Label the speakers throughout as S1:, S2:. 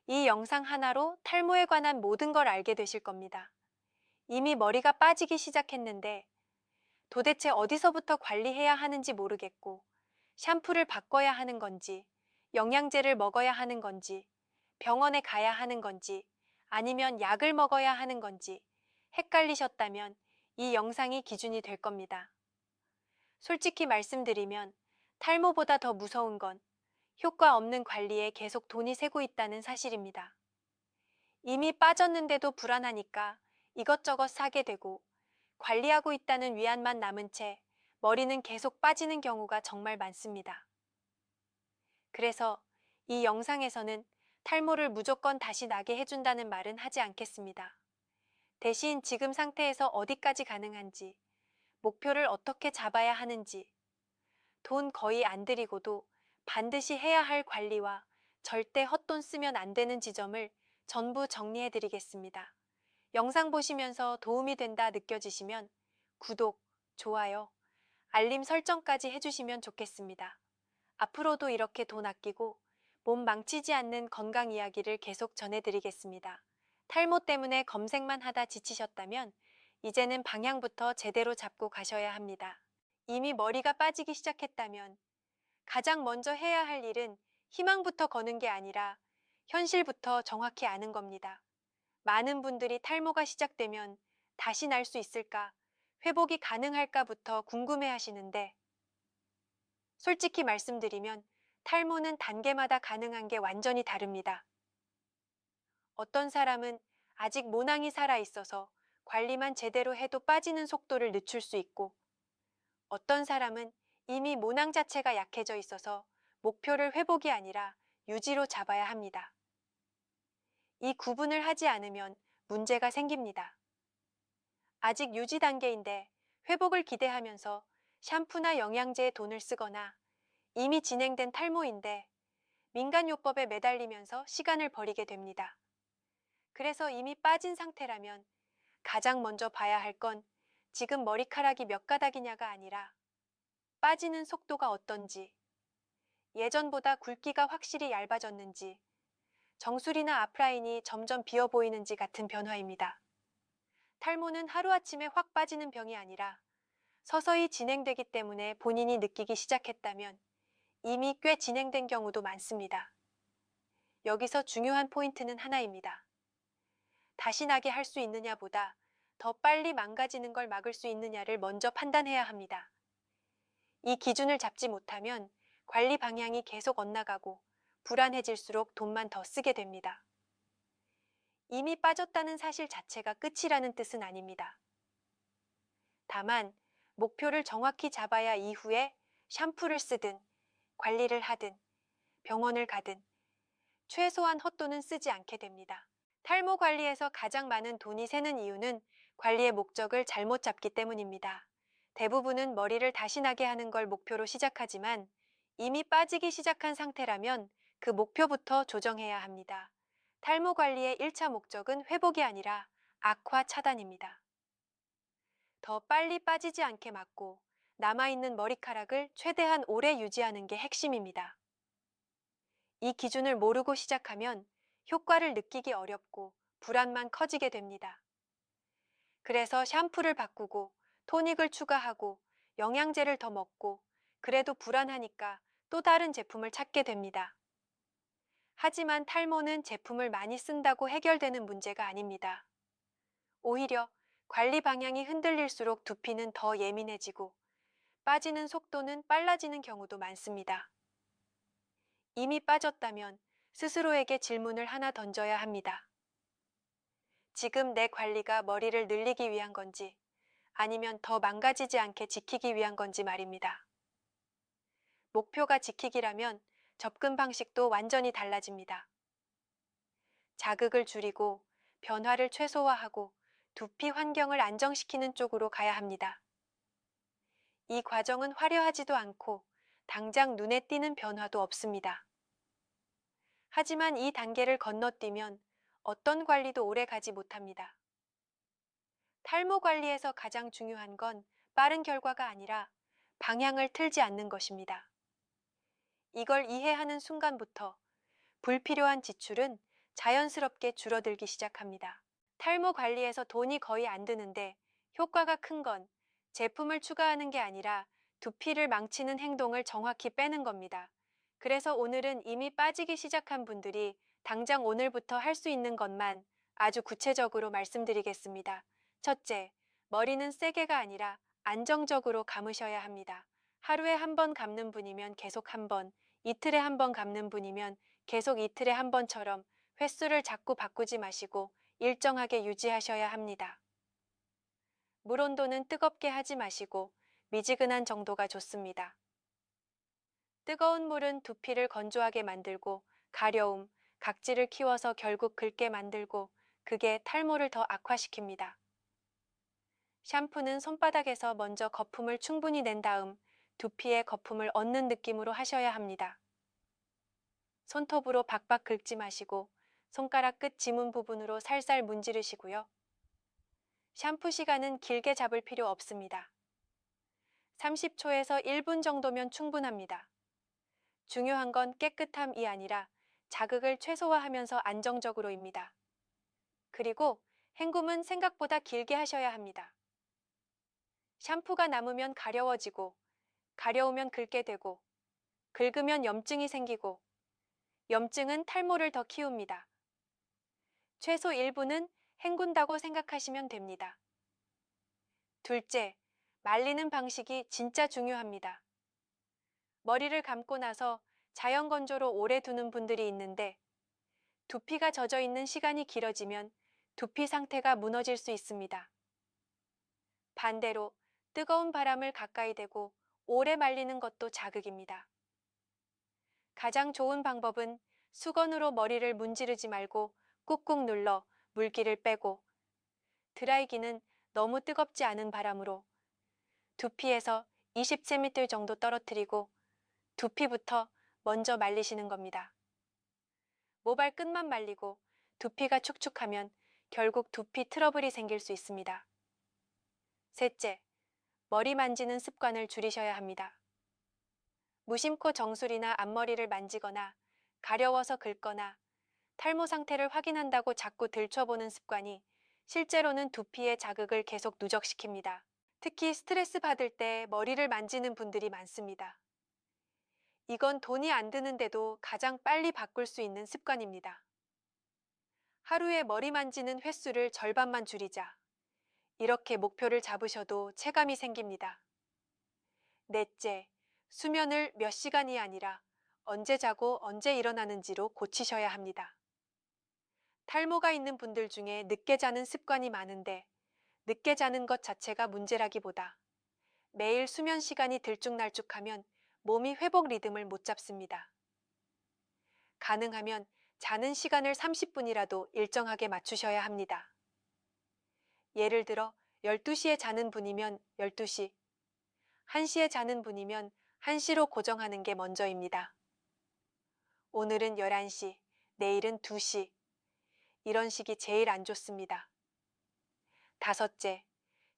S1: 이 영상 하나로 탈모에 관한 모든 걸 알게 되실 겁니다. 이미 머리가 빠지기 시작했는데 도대체 어디서부터 관리해야 하는지 모르겠고 샴푸를 바꿔야 하는 건지, 영양제를 먹어야 하는 건지, 병원에 가야 하는 건지, 아니면 약을 먹어야 하는 건지 헷갈리셨다면 이 영상이 기준이 될 겁니다. 솔직히 말씀드리면 탈모보다 더 무서운 건 효과 없는 관리에 계속 돈이 새고 있다는 사실입니다. 이미 빠졌는데도 불안하니까 이것저것 사게 되고 관리하고 있다는 위안만 남은 채 머리는 계속 빠지는 경우가 정말 많습니다. 그래서 이 영상에서는 탈모를 무조건 다시 나게 해준다는 말은 하지 않겠습니다. 대신 지금 상태에서 어디까지 가능한지, 목표를 어떻게 잡아야 하는지, 돈 거의 안 들이고도 반드시 해야 할 관리와 절대 헛돈 쓰면 안 되는 지점을 전부 정리해 드리겠습니다. 영상 보시면서 도움이 된다 느껴지시면 구독, 좋아요, 알림 설정까지 해주시면 좋겠습니다. 앞으로도 이렇게 돈 아끼고 몸 망치지 않는 건강 이야기를 계속 전해드리겠습니다. 탈모 때문에 검색만 하다 지치셨다면 이제는 방향부터 제대로 잡고 가셔야 합니다. 이미 머리가 빠지기 시작했다면 가장 먼저 해야 할 일은 희망부터 거는 게 아니라 현실부터 정확히 아는 겁니다. 많은 분들이 탈모가 시작되면 다시 날 수 있을까, 회복이 가능할까부터 궁금해 하시는데 솔직히 말씀드리면 탈모는 단계마다 가능한 게 완전히 다릅니다. 어떤 사람은 아직 모낭이 살아있어서 관리만 제대로 해도 빠지는 속도를 늦출 수 있고 어떤 사람은 이미 모낭 자체가 약해져 있어서 목표를 회복이 아니라 유지로 잡아야 합니다. 이 구분을 하지 않으면 문제가 생깁니다. 아직 유지 단계인데 회복을 기대하면서 샴푸나 영양제에 돈을 쓰거나 이미 진행된 탈모인데 민간요법에 매달리면서 시간을 버리게 됩니다. 그래서 이미 빠진 상태라면 가장 먼저 봐야 할 건 지금 머리카락이 몇 가닥이냐가 아니라 빠지는 속도가 어떤지, 예전보다 굵기가 확실히 얇아졌는지, 정수리나 앞라인이 점점 비어 보이는지 같은 변화입니다. 탈모는 하루아침에 확 빠지는 병이 아니라 서서히 진행되기 때문에 본인이 느끼기 시작했다면 이미 꽤 진행된 경우도 많습니다. 여기서 중요한 포인트는 하나입니다. 다시 나게 할 수 있느냐보다 더 빨리 망가지는 걸 막을 수 있느냐를 먼저 판단해야 합니다. 이 기준을 잡지 못하면 관리 방향이 계속 엇나가고 불안해질수록 돈만 더 쓰게 됩니다. 이미 빠졌다는 사실 자체가 끝이라는 뜻은 아닙니다. 다만 목표를 정확히 잡아야 이후에 샴푸를 쓰든 관리를 하든 병원을 가든 최소한 헛돈은 쓰지 않게 됩니다. 탈모 관리에서 가장 많은 돈이 새는 이유는 관리의 목적을 잘못 잡기 때문입니다. 대부분은 머리를 다시 나게 하는 걸 목표로 시작하지만 이미 빠지기 시작한 상태라면 그 목표부터 조정해야 합니다. 탈모 관리의 1차 목적은 회복이 아니라 악화 차단입니다. 더 빨리 빠지지 않게 막고 남아있는 머리카락을 최대한 오래 유지하는 게 핵심입니다. 이 기준을 모르고 시작하면 효과를 느끼기 어렵고 불안만 커지게 됩니다. 그래서 샴푸를 바꾸고 토닉을 추가하고 영양제를 더 먹고 그래도 불안하니까 또 다른 제품을 찾게 됩니다. 하지만 탈모는 제품을 많이 쓴다고 해결되는 문제가 아닙니다. 오히려 관리 방향이 흔들릴수록 두피는 더 예민해지고 빠지는 속도는 빨라지는 경우도 많습니다. 이미 빠졌다면 스스로에게 질문을 하나 던져야 합니다. 지금 내 관리가 머리를 늘리기 위한 건지 아니면 더 망가지지 않게 지키기 위한 건지 말입니다. 목표가 지키기라면 접근 방식도 완전히 달라집니다. 자극을 줄이고 변화를 최소화하고 두피 환경을 안정시키는 쪽으로 가야 합니다. 이 과정은 화려하지도 않고 당장 눈에 띄는 변화도 없습니다. 하지만 이 단계를 건너뛰면 어떤 관리도 오래 가지 못합니다. 탈모 관리에서 가장 중요한 건 빠른 결과가 아니라 방향을 틀지 않는 것입니다. 이걸 이해하는 순간부터 불필요한 지출은 자연스럽게 줄어들기 시작합니다. 탈모 관리에서 돈이 거의 안 드는데 효과가 큰 건 제품을 추가하는 게 아니라 두피를 망치는 행동을 정확히 빼는 겁니다. 그래서 오늘은 이미 빠지기 시작한 분들이 당장 오늘부터 할 수 있는 것만 아주 구체적으로 말씀드리겠습니다. 첫째, 머리는 세게가 아니라 안정적으로 감으셔야 합니다. 하루에 한 번 감는 분이면 계속 한 번, 이틀에 한 번 감는 분이면 계속 이틀에 한 번처럼 횟수를 자꾸 바꾸지 마시고 일정하게 유지하셔야 합니다. 물 온도는 뜨겁게 하지 마시고 미지근한 정도가 좋습니다. 뜨거운 물은 두피를 건조하게 만들고 가려움, 각질을 키워서 결국 긁게 만들고 그게 탈모를 더 악화시킵니다. 샴푸는 손바닥에서 먼저 거품을 충분히 낸 다음 두피에 거품을 얻는 느낌으로 하셔야 합니다. 손톱으로 박박 긁지 마시고 손가락 끝 지문 부분으로 살살 문지르시고요. 샴푸 시간은 길게 잡을 필요 없습니다. 30초에서 1분 정도면 충분합니다. 중요한 건 깨끗함이 아니라 자극을 최소화하면서 안정적으로입니다. 그리고 헹굼은 생각보다 길게 하셔야 합니다. 샴푸가 남으면 가려워지고, 가려우면 긁게 되고, 긁으면 염증이 생기고, 염증은 탈모를 더 키웁니다. 최소 1분은 헹군다고 생각하시면 됩니다. 둘째, 말리는 방식이 진짜 중요합니다. 머리를 감고 나서 자연 건조로 오래 두는 분들이 있는데 두피가 젖어 있는 시간이 길어지면 두피 상태가 무너질 수 있습니다. 반대로 뜨거운 바람을 가까이 대고 오래 말리는 것도 자극입니다. 가장 좋은 방법은 수건으로 머리를 문지르지 말고 꾹꾹 눌러 물기를 빼고 드라이기는 너무 뜨겁지 않은 바람으로 두피에서 20cm 정도 떨어뜨리고 두피부터 먼저 말리시는 겁니다. 모발 끝만 말리고 두피가 축축하면 결국 두피 트러블이 생길 수 있습니다. 셋째, 머리 만지는 습관을 줄이셔야 합니다. 무심코 정수리나 앞머리를 만지거나 가려워서 긁거나 탈모 상태를 확인한다고 자꾸 들춰보는 습관이 실제로는 두피의 자극을 계속 누적시킵니다. 특히 스트레스 받을 때 머리를 만지는 분들이 많습니다. 이건 돈이 안 드는데도 가장 빨리 바꿀 수 있는 습관입니다. 하루에 머리 만지는 횟수를 절반만 줄이자. 이렇게 목표를 잡으셔도 체감이 생깁니다. 넷째, 수면을 몇 시간이 아니라 언제 자고 언제 일어나는지로 고치셔야 합니다. 탈모가 있는 분들 중에 늦게 자는 습관이 많은데 늦게 자는 것 자체가 문제라기보다 매일 수면 시간이 들쭉날쭉하면 몸이 회복 리듬을 못 잡습니다. 가능하면 자는 시간을 30분이라도 일정하게 맞추셔야 합니다. 예를 들어 12시에 자는 분이면 12시, 1시에 자는 분이면 1시로 고정하는 게 먼저입니다. 오늘은 11시, 내일은 2시. 이런 식이 제일 안 좋습니다. 다섯째,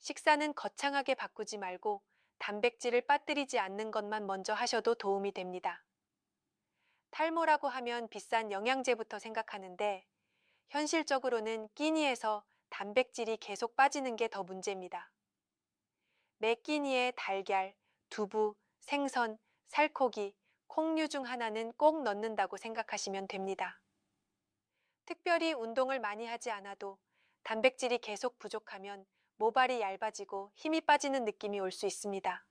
S1: 식사는 거창하게 바꾸지 말고 단백질을 빠뜨리지 않는 것만 먼저 하셔도 도움이 됩니다. 탈모라고 하면 비싼 영양제부터 생각하는데 현실적으로는 끼니에서 단백질이 계속 빠지는 게 더 문제입니다. 매 끼니에 달걀, 두부, 생선, 살코기, 콩류 중 하나는 꼭 넣는다고 생각하시면 됩니다. 특별히 운동을 많이 하지 않아도 단백질이 계속 부족하면 모발이 얇아지고 힘이 빠지는 느낌이 올 수 있습니다.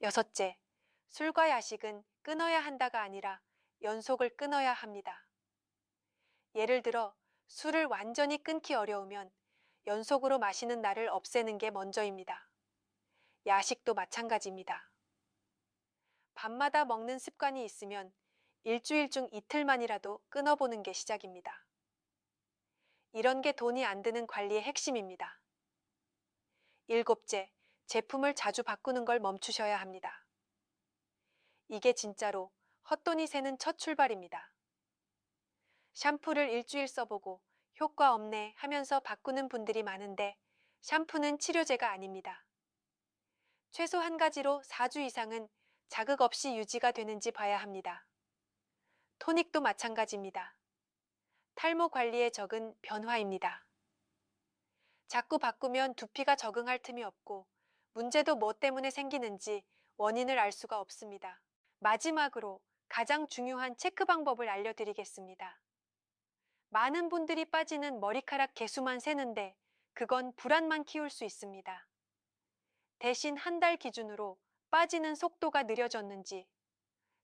S1: 여섯째, 술과 야식은 끊어야 한다가 아니라 연속을 끊어야 합니다. 예를 들어 술을 완전히 끊기 어려우면 연속으로 마시는 날을 없애는 게 먼저입니다. 야식도 마찬가지입니다. 밤마다 먹는 습관이 있으면 일주일 중 이틀만이라도 끊어보는 게 시작입니다. 이런 게 돈이 안 드는 관리의 핵심입니다. 일곱째, 제품을 자주 바꾸는 걸 멈추셔야 합니다. 이게 진짜로 헛돈이 새는 첫 출발입니다. 샴푸를 일주일 써보고 효과 없네 하면서 바꾸는 분들이 많은데 샴푸는 치료제가 아닙니다. 최소 한 가지로 4주 이상은 자극 없이 유지가 되는지 봐야 합니다. 토닉도 마찬가지입니다. 탈모 관리에 적은 변화입니다. 자꾸 바꾸면 두피가 적응할 틈이 없고 문제도 뭐 때문에 생기는지 원인을 알 수가 없습니다. 마지막으로 가장 중요한 체크 방법을 알려드리겠습니다. 많은 분들이 빠지는 머리카락 개수만 세는데 그건 불안만 키울 수 있습니다. 대신 한 달 기준으로 빠지는 속도가 느려졌는지,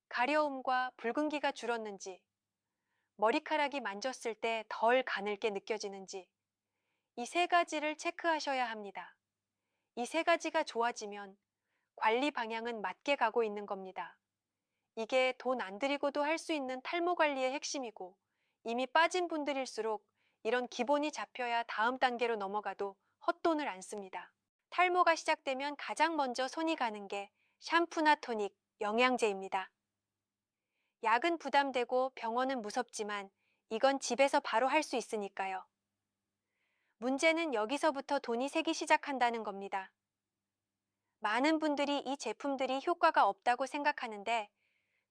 S1: 가려움과 붉은기가 줄었는지, 머리카락이 만졌을 때 덜 가늘게 느껴지는지 이 세 가지를 체크하셔야 합니다. 이 세 가지가 좋아지면 관리 방향은 맞게 가고 있는 겁니다. 이게 돈 안 들이고도 할 수 있는 탈모 관리의 핵심이고 이미 빠진 분들일수록 이런 기본이 잡혀야 다음 단계로 넘어가도 헛돈을 안 씁니다. 탈모가 시작되면 가장 먼저 손이 가는 게 샴푸나 토닉, 영양제입니다. 약은 부담되고 병원은 무섭지만 이건 집에서 바로 할 수 있으니까요. 문제는 여기서부터 돈이 새기 시작한다는 겁니다. 많은 분들이 이 제품들이 효과가 없다고 생각하는데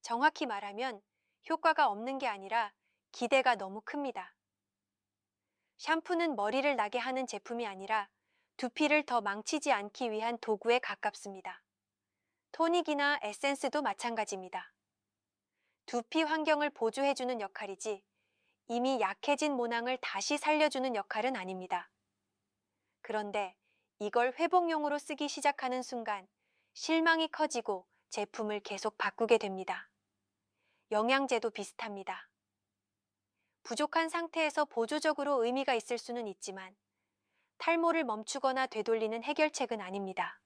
S1: 정확히 말하면 효과가 없는 게 아니라 기대가 너무 큽니다. 샴푸는 머리를 나게 하는 제품이 아니라 두피를 더 망치지 않기 위한 도구에 가깝습니다. 토닉이나 에센스도 마찬가지입니다. 두피 환경을 보조해주는 역할이지 이미 약해진 모낭을 다시 살려주는 역할은 아닙니다. 그런데 이걸 회복용으로 쓰기 시작하는 순간 실망이 커지고 제품을 계속 바꾸게 됩니다. 영양제도 비슷합니다. 부족한 상태에서 보조적으로 의미가 있을 수는 있지만 탈모를 멈추거나 되돌리는 해결책은 아닙니다.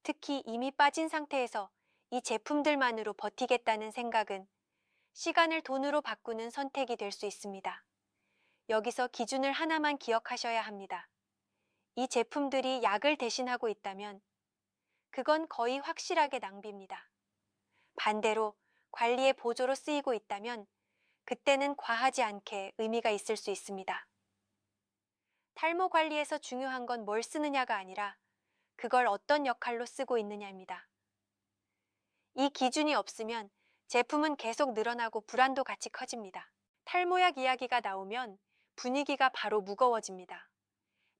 S1: 특히 이미 빠진 상태에서 이 제품들만으로 버티겠다는 생각은 시간을 돈으로 바꾸는 선택이 될 수 있습니다. 여기서 기준을 하나만 기억하셔야 합니다. 이 제품들이 약을 대신하고 있다면 그건 거의 확실하게 낭비입니다. 반대로 관리의 보조로 쓰이고 있다면 그때는 과하지 않게 의미가 있을 수 있습니다. 탈모 관리에서 중요한 건 뭘 쓰느냐가 아니라 그걸 어떤 역할로 쓰고 있느냐입니다. 이 기준이 없으면 제품은 계속 늘어나고 불안도 같이 커집니다. 탈모약 이야기가 나오면 분위기가 바로 무거워집니다.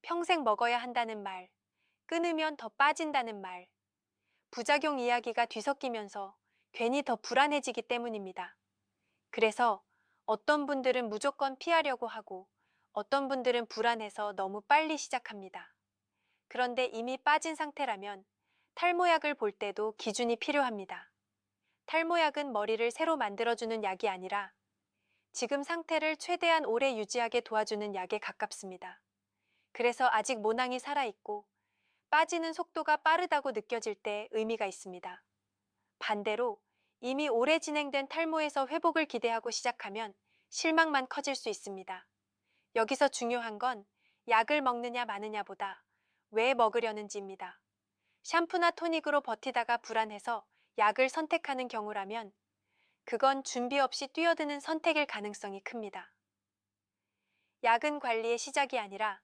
S1: 평생 먹어야 한다는 말, 끊으면 더 빠진다는 말, 부작용 이야기가 뒤섞이면서 괜히 더 불안해지기 때문입니다. 그래서 어떤 분들은 무조건 피하려고 하고 어떤 분들은 불안해서 너무 빨리 시작합니다. 그런데 이미 빠진 상태라면 탈모약을 볼 때도 기준이 필요합니다. 탈모약은 머리를 새로 만들어주는 약이 아니라 지금 상태를 최대한 오래 유지하게 도와주는 약에 가깝습니다. 그래서 아직 모낭이 살아있고 빠지는 속도가 빠르다고 느껴질 때 의미가 있습니다. 반대로 이미 오래 진행된 탈모에서 회복을 기대하고 시작하면 실망만 커질 수 있습니다. 여기서 중요한 건 약을 먹느냐 마느냐보다 왜 먹으려는지입니다. 샴푸나 토닉으로 버티다가 불안해서 약을 선택하는 경우라면 그건 준비 없이 뛰어드는 선택일 가능성이 큽니다. 약은 관리의 시작이 아니라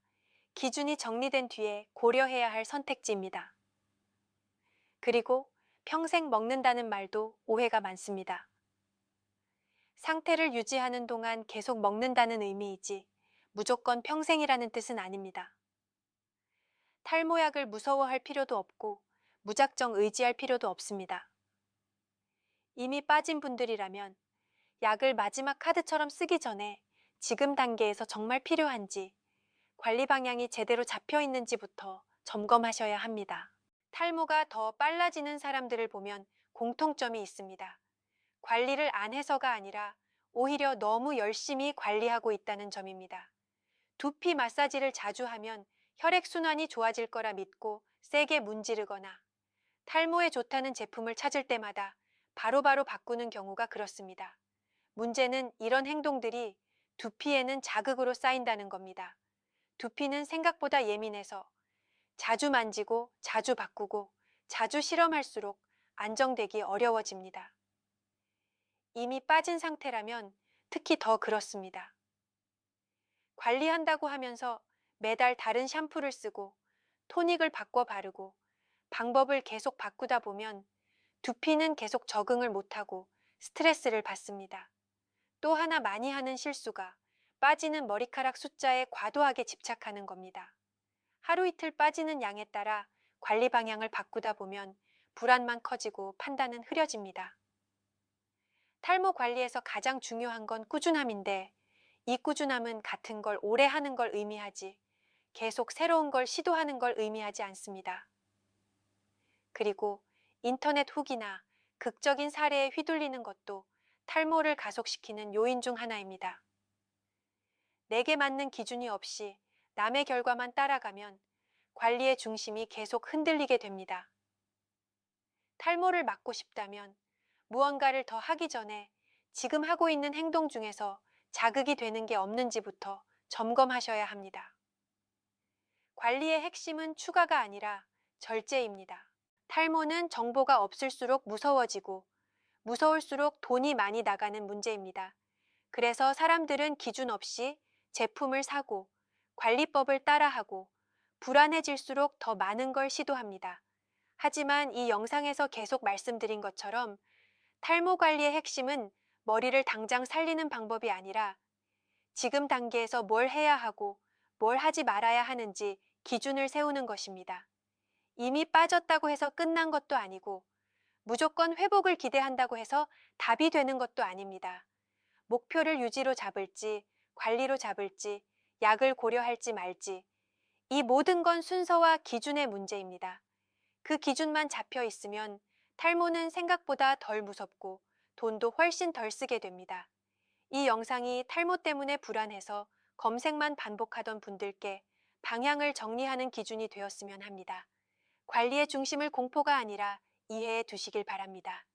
S1: 기준이 정리된 뒤에 고려해야 할 선택지입니다. 그리고 평생 먹는다는 말도 오해가 많습니다. 상태를 유지하는 동안 계속 먹는다는 의미이지 무조건 평생이라는 뜻은 아닙니다. 탈모약을 무서워할 필요도 없고 무작정 의지할 필요도 없습니다. 이미 빠진 분들이라면 약을 마지막 카드처럼 쓰기 전에 지금 단계에서 정말 필요한지 관리 방향이 제대로 잡혀 있는지부터 점검하셔야 합니다. 탈모가 더 빨라지는 사람들을 보면 공통점이 있습니다. 관리를 안 해서가 아니라 오히려 너무 열심히 관리하고 있다는 점입니다. 두피 마사지를 자주 하면 혈액순환이 좋아질 거라 믿고 세게 문지르거나 탈모에 좋다는 제품을 찾을 때마다 바로바로 바꾸는 경우가 그렇습니다. 문제는 이런 행동들이 두피에는 자극으로 쌓인다는 겁니다. 두피는 생각보다 예민해서 자주 만지고 자주 바꾸고 자주 실험할수록 안정되기 어려워집니다. 이미 빠진 상태라면 특히 더 그렇습니다. 관리한다고 하면서 매달 다른 샴푸를 쓰고 토닉을 바꿔 바르고 방법을 계속 바꾸다 보면 두피는 계속 적응을 못하고 스트레스를 받습니다. 또 하나 많이 하는 실수가 빠지는 머리카락 숫자에 과도하게 집착하는 겁니다. 하루 이틀 빠지는 양에 따라 관리 방향을 바꾸다 보면 불안만 커지고 판단은 흐려집니다. 탈모 관리에서 가장 중요한 건 꾸준함인데, 이 꾸준함은 같은 걸 오래 하는 걸 의미하지 계속 새로운 걸 시도하는 걸 의미하지 않습니다. 그리고 인터넷 후기나 극적인 사례에 휘둘리는 것도 탈모를 가속시키는 요인 중 하나입니다. 내게 맞는 기준이 없이 남의 결과만 따라가면 관리의 중심이 계속 흔들리게 됩니다. 탈모를 막고 싶다면 무언가를 더 하기 전에 지금 하고 있는 행동 중에서 자극이 되는 게 없는지부터 점검하셔야 합니다. 관리의 핵심은 추가가 아니라 절제입니다. 탈모는 정보가 없을수록 무서워지고 무서울수록 돈이 많이 나가는 문제입니다. 그래서 사람들은 기준 없이 제품을 사고 관리법을 따라하고 불안해질수록 더 많은 걸 시도합니다. 하지만 이 영상에서 계속 말씀드린 것처럼 탈모 관리의 핵심은 머리를 당장 살리는 방법이 아니라 지금 단계에서 뭘 해야 하고 뭘 하지 말아야 하는지 기준을 세우는 것입니다. 이미 빠졌다고 해서 끝난 것도 아니고 무조건 회복을 기대한다고 해서 답이 되는 것도 아닙니다. 목표를 유지로 잡을지 관리로 잡을지 약을 고려할지 말지 이 모든 건 순서와 기준의 문제입니다. 그 기준만 잡혀 있으면 탈모는 생각보다 덜 무섭고 돈도 훨씬 덜 쓰게 됩니다. 이 영상이 탈모 때문에 불안해서 검색만 반복하던 분들께 방향을 정리하는 기준이 되었으면 합니다. 관리의 중심을 공포가 아니라 이해해 두시길 바랍니다.